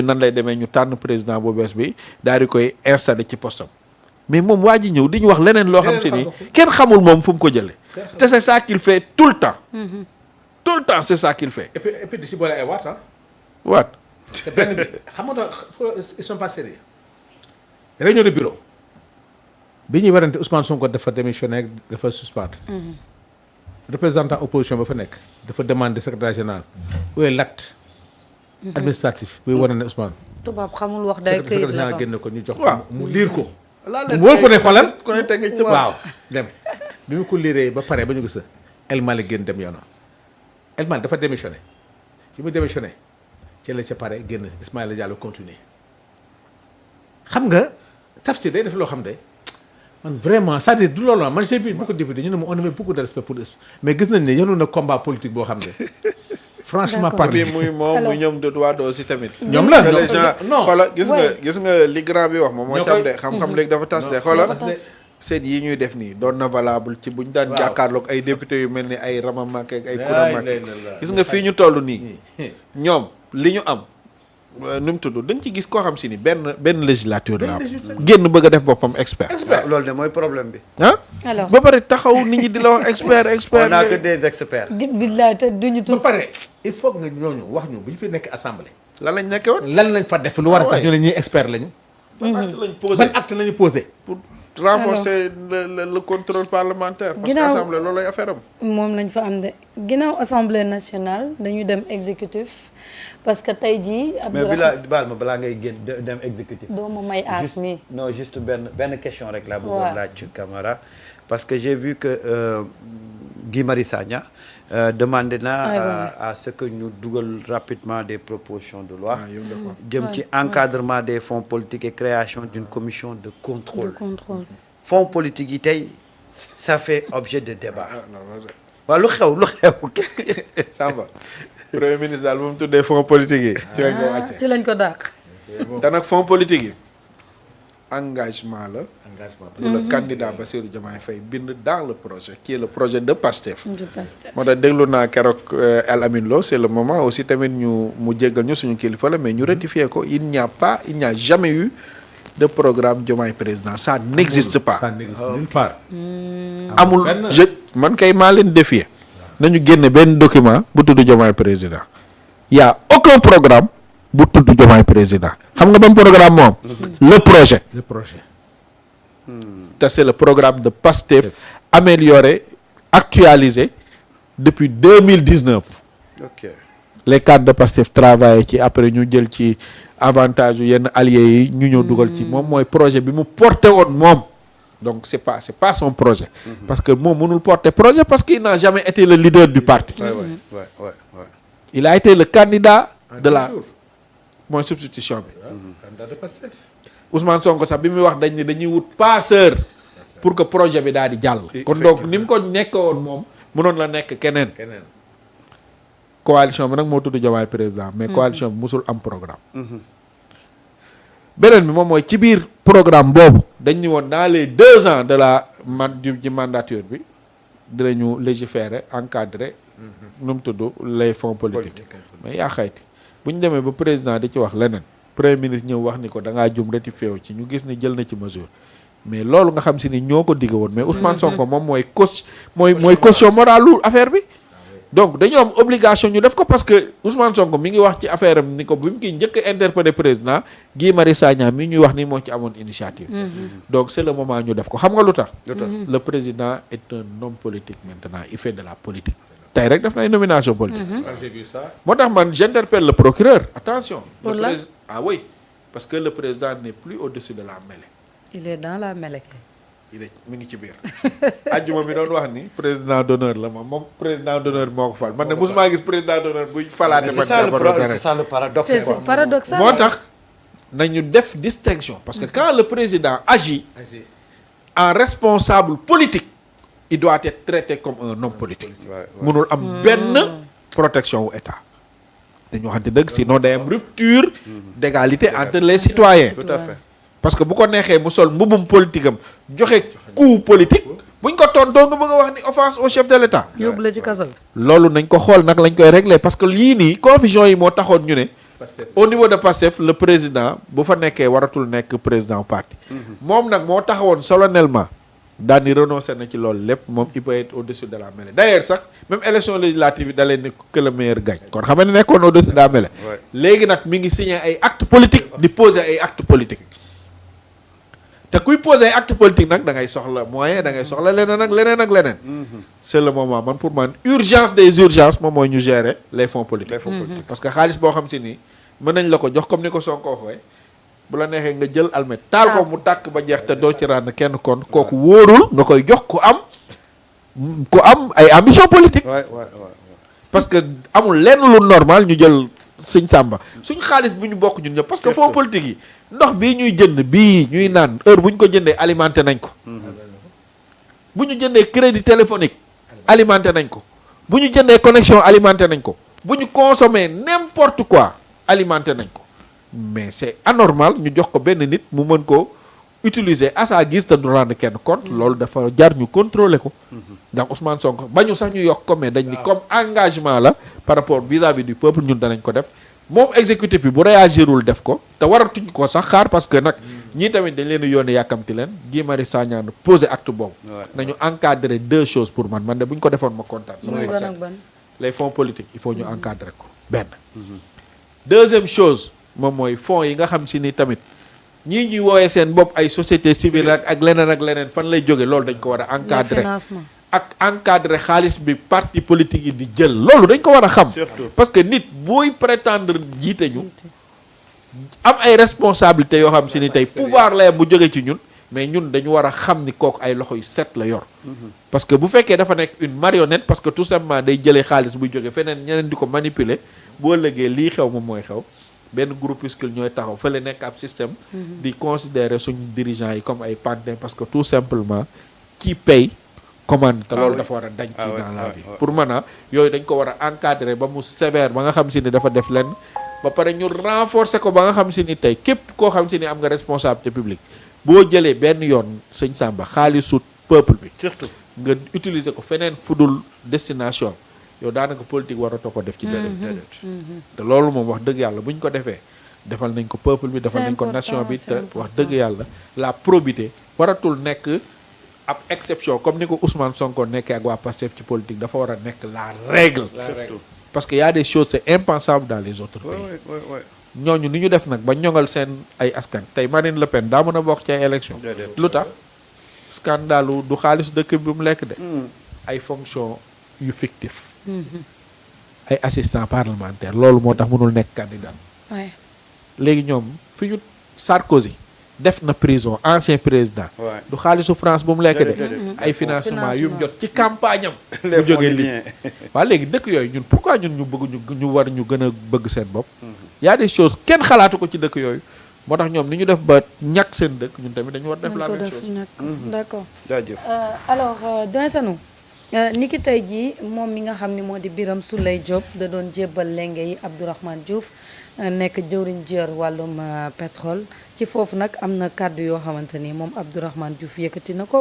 nan lay demee ñu tànn président bu bees bi daal di koy installé ci postam mais moom waa ji ñëw di ñu wax leneen loo xam si ni kenn xamul moom fu mu ko jëlee te c'est ça qu'il fait tout le temps tout le temps c'est ça qu'il fait et puis di si boole ay waat ah waat te benn bi xam nga ils sont pas sérieux réunion de bureau bi ñuy warante Ousmane Sonko dafa démissionné dafa suspendre représentant opposition ba fa nekk dafa demande secrétaire général où est l'acte administratif buy wane ne Ousmane tubaab xamul wax day këyit secrétaire la général ko génne ko ñu jox waaw mu liir ko mu mu wóor ko ne xoolal ku ne teg nga ci waaw dem bi mu ko liiree ba pare ba ñu gis El Malick génn dem yoonam El Malick dafa démissionné bi mu démissionné ci la ca pare génn Ismaïla Diallo continuer xam nga Tafsir day def loo xam ne man vraiment c'est-à-dire du loolu man j'ai vu beaucoup de députés ñu ne ma on avait beaucoup de respect pour mais gis nañ ne yenu na combat politique boo xam ne franchement D'accord. bi parler muy moom Alors- muy ñoom de Wade aussi tamit ñoom la que les gens non xoola gis nga Ouais. gis nga li grand bi wax moom moo Ñoo ci am koy- de xam-xam léegi dafa tas de Non, xoola dafa tas. seen yi ñuy def nii doon na valable ci buñ daan Waaw. jàkkaarloog ay député yu mel ni ay Rama Macké ak ay Laay Koura Macké lay la. gis nga fii ñu toll nii ñoom li ñu am nu mu tudd dañ ci gis koo xam si ni benn législature la am génn bëgg a def boppam expert loolu de mooy problème bi. ah alors ba pare taxaw nit ñi di la wax expert On n'a que expert des experts. billaay te duñu ba tous pare il faut que nga ñooñu wax ñu bu ñu fi nekk assemblée lan lañ nekkee woon lan lañ fa def lu war a Ah tax ouais. ñu ne ñuy expert lañu ban acte lañ posé ban acte lañu posé pour renforcer le contrôle parlementaire parce que Ginnaaw- assemblée loolu lay affaire am moom lañ fa am de ginnaaw assemblée nationale dañu dem exécutif parce que tey jii mais baal ma balaa ngay génn dem exécutif. doo ma may aas Juste- mi non juste benn question rek laa Ouais. bëggoon laaj Camara parce que j'ai vu que Guy Marius Sagna demandé na à ce que ñu dugal rapidement des propositions de loi jëm ci encadrement des fonds politiques et création d'une commission de de contrôle contrôle fonds politiques yi tey ça fait objet de débat waaw lu xew Samba premier ministre daal bu mu tuddee fonds politique yi ci lañ ko wàcce ci lañ ko dàq te nag fonds politique yi engagement la engagement le candidat Bassirou Diomaye Faye bind dans le projet qui est le projet de PASTEF du Pastef moo tax déglu naa keroog El Amin Lo c'est le moment aussi tamit ñu mu jéggal ñu suñu kilifa la mais ñu rectifier ko il n'y a jamais eu de programme Diomaye président ça n'existe pas ça n'existe nulle part amul benn- je man kay maa leen défier nañu génne benn document bu tudd Diomaye président y a aucun programme bu tudd Diomaye président xam nga ban programme moom le projet le projet te c'est le programme de PASTEF amélioré actualisé depuis 2019 ok les cadres de PASTEF travaillent ci après ñu jël ci avantage yu yenn alliés yi ñu ñëw dugal ci moom mooy projet bi mu porté woon moom donc c'est pas son projet parce que moom mënul porter projet parce qu'il n'a jamais été le leader du parti ouais. il a été le candidat En de 10 la jours. mooy substitution bi candidat de Pastef Ousmane Sonko sax bi muy wax dañ ne dañuy wut passeur pour que projet bi daal di jàll kon donc ni mu ko nekk woon moom mënoon la nekk keneen keneen coalition bi nag moo tudd Diomaye président mais coalition bi musul am programme beneen bi moom mooy ci biir programme boobu dañ ni woon dans les 2 ans de la ci mandature bi dinañu légiférer encadrer nu mu tudd les fonds politiques mais yaa xayti bu ñu demee ba président di ci wax leneen premier ministre ñëw wax ni ko da ngaa jum rectifié wu ci ñu gis ni jël na ci mesure mais loolu nga xam si ni ñoo ko digg woon mais Ousmane Sonko moom mooy caution moralu affaire bi donc dañoo am obligation ñu def ko parce que Ousmane Sonko mi ngi wax ci affaire am ni ko bi mu kiy njëkk a interpellé président Guy Marius Sagna mi ñuy wax ni moo ci amoon initiative donc c'est le moment ñu def ko xam nga lu tax le président est un homme politique maintenant il fait de la politique tey rek def na ay nomination politique quand j'ai vu ça moo tax man j'interpelle le procureur attention Pour le la- ah oui parce que le président n'est plus au-dessus de la mêlée il est dans la melek il est mi ngi ci biir ajjuma mi doon wax ni président d'honneur la moom président d'honneur bi moo ko fal man ne mosuma gis président d'honneur buy falaate c'est ça le paradoxe c'est quoi. paradoxal moo tax nañu def distinction parce que quand le président agit en responsable politique il doit être traité comme un homme politique mënul am benn protection wu état dañu waxante dëgg sinon day am rupture d'égalité entre les citoyens tout à fait parce que bu ko neexee mu sol mbubum politique am joxe coup politique buñ ko tontoo nga bëgg a wax ni offense au chef de l'État yóbbu la ci kaso bi loolu nañ ko xool nag lañ koy régler parce que lii nii confusion yi moo taxoon ñu ne au niveau de Pastef le président bu fa nekkee waratul nekk président parti moom nag moo taxawoon solennellement daal di renoncé na ci loolu lépp moom il peut être au-dessus de la mêlée d'ailleurs sax même élection législative yi da leen ni que le meilleur gagne kon xam ne nekkoon au-dessus de la mêlée léegi nag mi ngi signé ay acte politique di poser ay acte politique te kuy poser ay acte politique nag da ngay soxla moyen da ngay soxla leneen ak leneen ak leneen c'est le moment man pour man urgence des urgences moom mooy ñu gérer les fonds politiques parce que xaalis boo xam si ni mën nañ la ko jox comme ni ko Sonko waxee bu la neexee nga jël almet taal ko mu tàkk ba jeex te doo ci rànd kenn kon kooku wóorul nga koy jox ku am ay ambition politique parce que amul lenn lu normal ñu jël suñ sàmba suñ xaalis bu ñu bokk ñun ñëpp parce que fonds politique yi ndox bii ñuy jënd bii ñuy naan heure bu ñu ko jëndee alimenté nañ ko bu ñu jëndee crédit téléphonique alimenté nañ ko bu ñu jëndee connexion alimenté nañ ko bu ñu consommer n'importe quoi alimenté nañ ko mais c'est anormal ñu jox ko benn nit mu mën ko utiliser à sa guise te du rendre kenn compte loolu dafa jar ñu contrôler ko ndax Ousmane Sonko bañu sax ñu yokk ko mais dañ ni comme engagement la par rapport vis-à-vis du peuple ñun danañ ko def moom exécutif bi bu réagirul def ko te waratuñ ko sax xaar parce que nag ñii tamit dañ leen di yónnee yàkkamti leen Guy Marius Sagna poser acte boobu nañu encadrer deux choses pour man de bu ñu ko defoon ma kontaan les fonds politiques il faut ñu encadrer ko benn deuxième chose moom mooy fonds yi nga xam si ni tamit ñii ñuy woowee seen bopp ay société civile ak leneen fan lay jóge loolu dañ ko war a encadrer ak encadrer xaalis bi parti politique yi di jël loolu dañ ko war a xam parce que nit booy prétendre jiite ñu am ay responsabilités yoo xam si ni tey pouvoir la bu jóge ci ñun mais ñun dañu war a xam ni kooku ay loxo yu set la yor parce que bu fekkee dafa nekk une marionnette parce que tout simplement day jëlee xaalis buy jóge feneen ñeneen di ko manipuler boo lëgee lii xew moom mooy xew benn groupuscule ñooy taxaw fële nekk ab système di considérer suñu dirigeants yi comme ay pantins parce que tout simplement qui paye commande te loolu dafa war a dañ ci dans la vie pour man yooyu dañ ko war a encadrer ba mu sévère ba nga xam si ni dafa def lenn ba pare ñu renforcer ko ba nga xam si ni tey képp koo xam si ni am nga responsabilité publique boo jëlee benn yoon sëñ Samba xaalisu peuple bi surtout nga utiliser ko feneen fudul destination yow daanaka politique waratoo ko def ci déedéet te loolu moom wax dëgg yàlla bu ñu ko defee defal nañ ko peuple bi defal nañ ko nation bi te wax dëgg yàlla la probité waratul nekk ab exception comme ni ko Ousmane Sonko nekkee ak waa Pastef ci politique dafa war a nekk la règle parce que y a des choses c'est impensable dans les autres pays ñooñu ni ñu def nag ba ñoŋal seen ay askan tey Marine Le Pen daa mën a bokk ci ay élection lu tax scandale du xaalis dëkk bi mu lekk de ay fonction yu fictif ay assistant parlementaire loolu moo tax mënul nekk candidat léegi ñoom fi ñu Sarkozy def na prison ancien président du xaalisu France bu mu lekk de ay financement yu mu jot ci campagne am bu jógee li waaw léegi dëkk yooyu ñun pourquoi ñun ñu bëgg ñu war ñu gën a bëgg seen bopp y a des choses kenn xalaatu ko ci dëkk yooyu moo tax ñoom ni ñu def ba ñàkk seen dëkk ñun tamit dañu war def la même chose d'accord jaajëf alors Doyen Sanou ni ki tey jii moom mi nga xam ni moo di Birame Souleye Diop da doon jébbal lenge yi Abdourahmane Diouf nekk jëwriñ jër wàllum pétrole ci foofu nag am na kàddu yoo xamante ni moom Abdourahmane Diouf yëkkati na ko